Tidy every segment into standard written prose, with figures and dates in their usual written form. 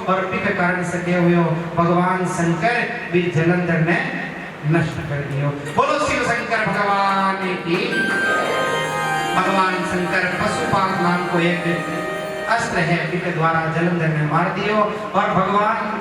और पिक कारण सके हुए हो भगवान शंकर भी जलंधर ने नष्ट कर दियो। बोलो शिव शंकर भगवान की। भगवान शंकर पशुपात नाम को एक अस्त्र है पिक द्वारा जलंधर ने मार दियो। और भगवान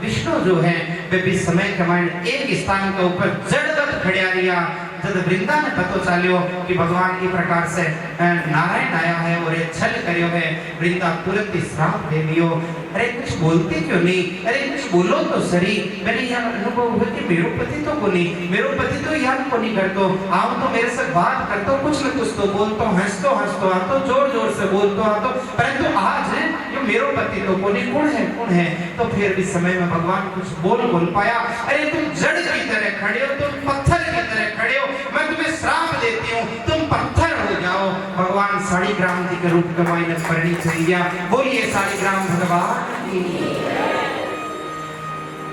विष्णु जो है वे भी समय कमांड एक स्थान के ऊपर जड़गत खड़िया रिया। जब वृंदा ने पतो चालियो कि भगवान की प्रकार से नारायण आया है और ये छल करियो है, वृंदा तुरंत ही श्राप दे दियो। अरे कुछ बोलते क्यों नहीं, अरे कुछ बोलो तो सही। मैंने यह अनुभव हुआ कि मेरो पति तो को नहीं, मेरो पति तो याद को नहीं करतो, आओ तो मेरे से बात करतो, कुछ न कुछ तो बोलतो, हंसतो आतो, जोर जोर से बोलतो आतो, परंतु आज ये मेरो पति तो को नहीं, कौन है। तो फिर भी समय में भगवान कुछ बोल पाया। अरे तुम जड़ की तरह खड़े हो, तुम पत्थर की तरह खड़े हो, मैं तुम्हें श्राप देती हूँ, तुम पत्थर हो जाओ। भगवान शालिग्राम जी के रूप में मायने परिणित हो गया। बोलिए शालिग्राम भगवान की।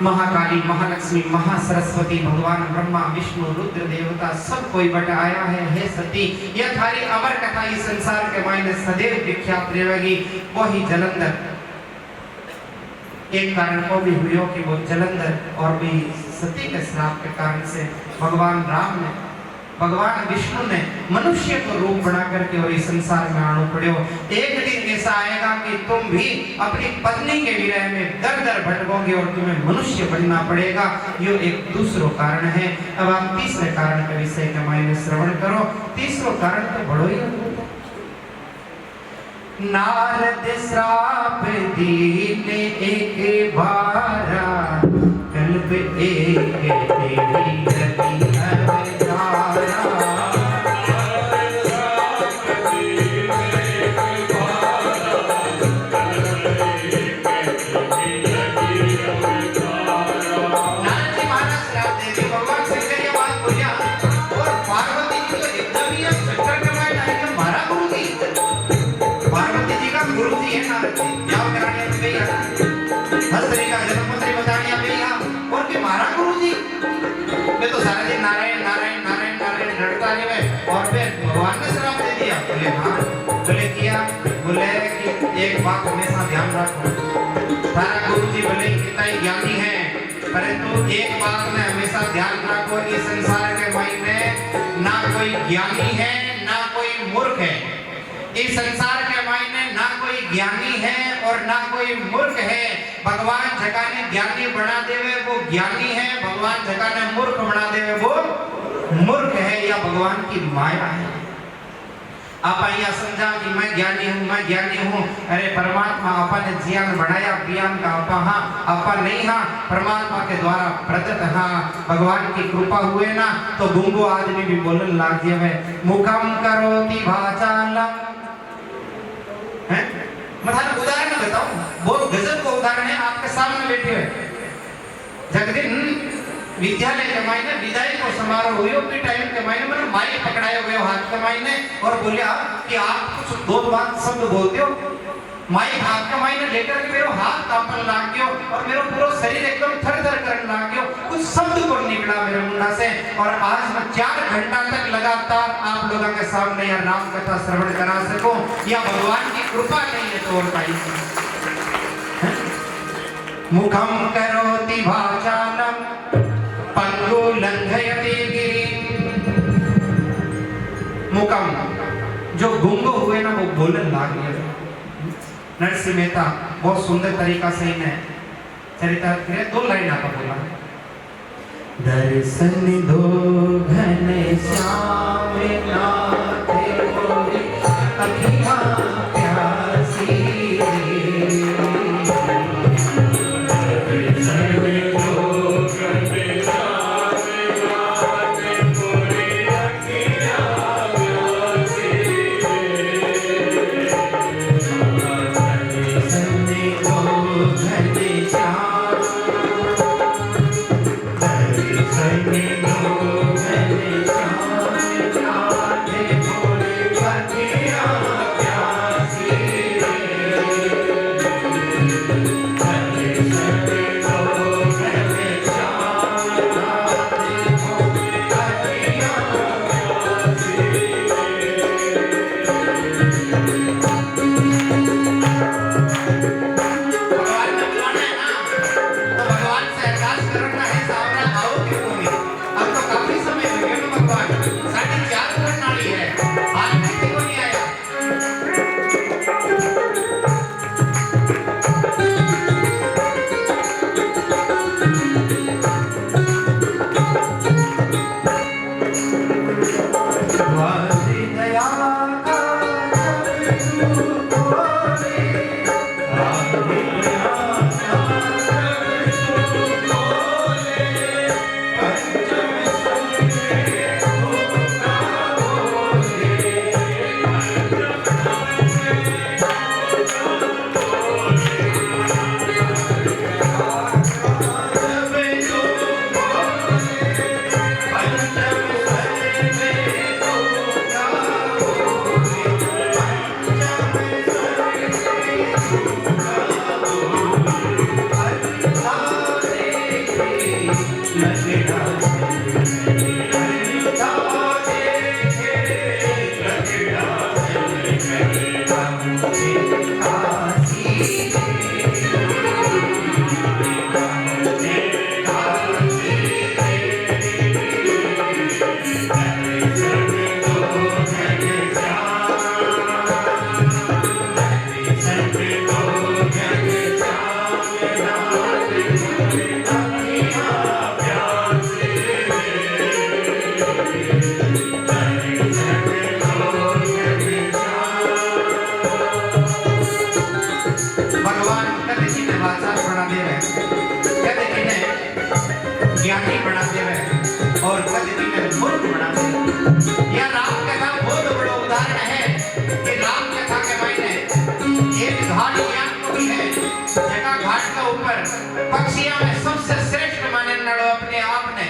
महाकाली, महालक्ष्मी, महासरस्वती, भगवान ब्रह्मा, विष्णु, रुद्र देवता सब कोई बट आया है। हे सती, यह थारी अमर कथा इस संसार के मायने सदैव विख्यात रहेगी। वही जलंधर एक कारण को भी हुई कि वो जलंधर और भी सती के श्राप के कारण से भगवान विष्णु ने मनुष्य को रूप बना करके और इस संसार में आना पड़े हो। एक दिन ऐसा आएगा कि तुम भी अपनी पत्नी के विरह में दर दर भटकोगे और तुम्हें मनुष्य बनना पड़ेगा। यो एक दूसरो कारण है। अब आप तीसरे कारण के विषय के मायने श्रवण करो। तीसरो कारण तो बड़ो ही अद्भुत है। नारद श्राप दीने एक बारा, कल्प एक तेरी गति एक बात हमेशा ध्यान रखो, तारा गुरुजी भले कितना ही ज्ञानी है, परंतु एक बात में हमेशा ध्यान रखो, इस संसार के मायने ना कोई ज्ञानी है ना कोई मूर्ख है। इस संसार के मायने ना कोई ज्ञानी है और ना कोई मूर्ख है। भगवान जगह ने ज्ञानी बना देवे वो ज्ञानी है, भगवान जगह ने मूर्ख बना देवे वो मूर्ख है, या भगवान की माया है। आप यहाँ समझा कि मैं ज्ञानी हूँ। अरे परमात्मा आपा ने ज्ञान बढ़ाया, ज्ञान का आपा हाँ, आपा नहीं हाँ, परमात्मा के द्वारा प्रदत्त हाँ, भगवान की कृपा हुए ना तो गुंगो आदमी भी बोलने लग गया है। मुखम करोति वाचालम, हैं? मतलब उदाहरण बताऊं, बहुत गजब का उदाहरण है, आपके सामने बैठे हुए। जगदिन विद्यालय के मायने विदाई को समारोह हुई के टाइम के मायने मैंने माइक पकड़ाए हुए हाथ के मायने और बोलिया कि आप कुछ दो बात शब्द बोलते हो। माइक हाथ के मायने लेकर के मेरे हाथ कांपने लग गयो और मेरा पूरा शरीर एकदम थर-थर करने लग गयो, कुछ शब्द को निकला मेरे मुंह से। और आज मैं 4 घंटा तक लगातार आप लोगों के सामने यह नाम कथा श्रवण करा सकूं, या भगवान की कृपा नहीं है तो और कहीं। मुखम करोति वाचालम पंगु लंघयति गिरिं। मुकम जो गुंगो हुए ना वो बोलने लग गए। नरसिंह मेहता बहुत सुंदर तरीका से इन्हें चरितार्थ 2 लाइन आपका बोला। दर्शन दो घन श्याम नाथ मोरे अखियाँ प्यासी लाचार बना देवे, कद इन्हें ज्ञानी बना देवे और कद इन्हें मूर्ख बना देवे। यह राम कथा बहुत बड़ा उदाहरण है कि राम कथा के मायने एक घाट ज्ञान को भी है, जगह घाट के ऊपर पक्षियों में सबसे श्रेष्ठ माने नड़ो अपने आप ने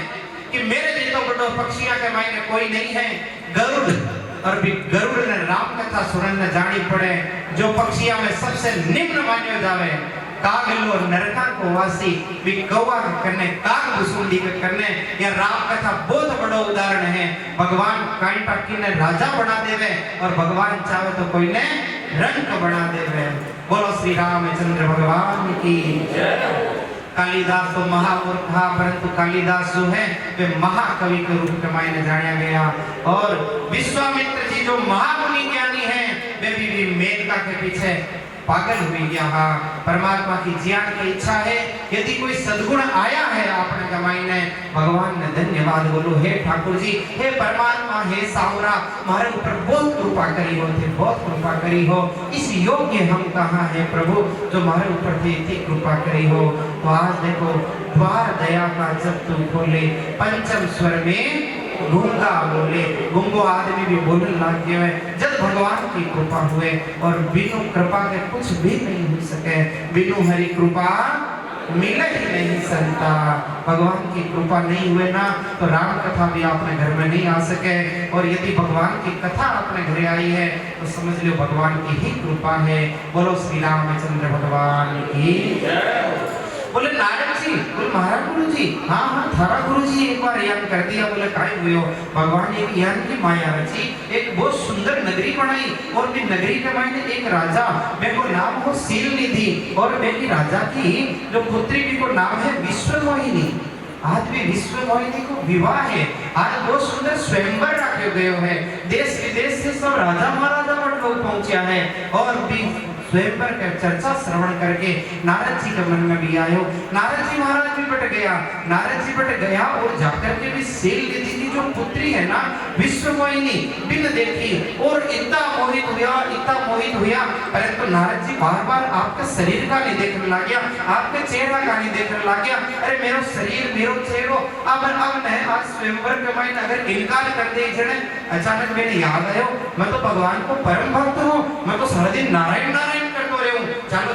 कि मेरे जितो बड़ो पक्षियों के मायने कोई नहीं है, गरुड़। और भी गरुड़ ने राम कथा सुनने जानी पड़े, जो पक्षियों में सबसे निम्न मान्यो जावे। कागलो नरका को वासी भी कौवा करने काग भुसुंडी के करने, यह राम कथा बहुत बड़ा उदाहरण है। भगवान कांटा की ने राजा बना देवे और भगवान चाहे तो कोई ने रंक बना देवे। बोलो श्री रामचंद्र भगवान की जय। कालिदास तो महामूर्ख था, परंतु कालिदास जो है वे महाकवि के रूप में मायने जाना गया। और विश्वामित्र जी जो महामुनि ज्ञानी हैं, वे भी मेनका के पीछे पागल हुई गया। परमात्मा की ज्ञान की इच्छा है, यदि कोई सद्गुण आया है आपने कमाई ने, भगवान ने धन्यवाद बोलो, हे ठाकुर जी, हे परमात्मा, हे सावरा, हमारे ऊपर बहुत कृपा करी हो, थे बहुत कृपा करी हो। इस योग्य हम कहाँ है प्रभु जो हमारे ऊपर थे इतनी कृपा करी हो। तो आज देखो द्वार दया का जब तू खोले, पंचम स्वर में गूंगा बोले, गूंगो आदमी भी बोलने लग गए हैं जब भगवान की कृपा हुए। और बिनु कृपा के कुछ भी नहीं हो सके, बिनु हरि कृपा मिले ही नहीं संता। भगवान की कृपा नहीं हुए ना तो राम कथा भी अपने घर में नहीं आ सके। और यदि भगवान की कथा अपने घर आई है तो समझ लो भगवान की ही कृपा है। बोलो श्री रामचंद्र भगवान की जय। बोले नारद जी, बोले महाराज गुरु जी, हाँ हाँ थारा गुरु जी एक बार याद कर दिया। बोले काय हुए हो? भगवान एक ज्ञान की माया रची, एक बहुत सुंदर नगरी बनाई और भी नगरी के मायने एक राजा, मेरे को नाम हो सील निधि, और मेरी राजा की जो पुत्री भी को नाम है विश्वमोहिनी। आज भी विश्वमोहिनी को विवाह है, आज बहुत सुंदर स्वयंवर रखे गए हैं, देश विदेश से सब राजा महाराजा लोग पहुंचा है। और भी स्वयंवर का चर्चा श्रवण करके नारद जी के मन में भी आयो। नारद जी महाराज भी बट गया, नारद जी बट गया और जाकर के भी सील निधि की जो पुत्री है ना विश्वमोहिनी बिन देखी और इतना मोहित हुआ, परंतु नारद जी बार बार आपके शरीर का नहीं देखने लग गया, आपके चेहरा का नहीं देखने लग गया। अरे मेरो शरीर मेरो चेहरो अब मैं आज स्वयंवर के मायने अगर इनकार कर दे जने, अचानक मैंने याद आयो मैं तो भगवान को परम भक्त हूँ, मैं तो सारा दिन नारायण नारायण करते रहे हूँ। चलो चलो